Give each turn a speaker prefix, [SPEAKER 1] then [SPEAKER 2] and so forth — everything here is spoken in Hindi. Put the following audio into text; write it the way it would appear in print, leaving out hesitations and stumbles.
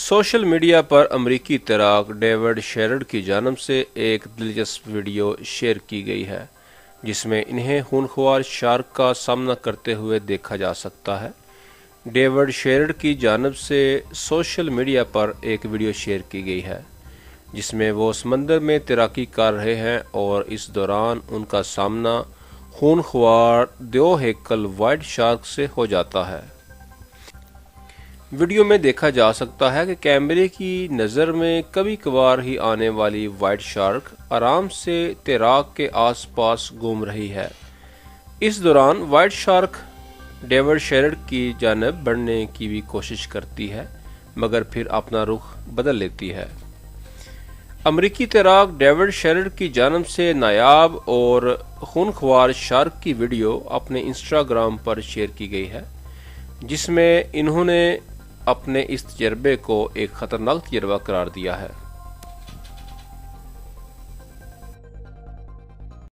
[SPEAKER 1] सोशल मीडिया पर अमरीकी तैराक डेविड शेरड की जानिब से एक दिलचस्प वीडियो शेयर की गई है जिसमें इन्हें खूनख्वार शार्क का सामना करते हुए देखा जा सकता है। डेविड शेरड की जानिब से सोशल मीडिया पर एक वीडियो शेयर की गई है जिसमें वो समंदर में तैराकी कर रहे हैं और इस दौरान उनका सामना खूनख्वार दो हेकल वाइट शार्क से हो जाता है। वीडियो में देखा जा सकता है कि कैमरे की नज़र में कभी कभार ही आने वाली वाइट शार्क आराम से तैराक के आसपास घूम रही है। इस दौरान वाइट शार्क डेविड शेरड की जानिब बढ़ने की भी कोशिश करती है मगर फिर अपना रुख बदल लेती है। अमरीकी तैराक डेविड शेरड की जानिब से नायाब और खूनख्वार शार्क की वीडियो अपने इंस्टाग्राम पर शेयर की गई है जिसमें इन्होंने अपने इस तजर्बे को एक ख़तरनाक तजर्बा करार दिया है।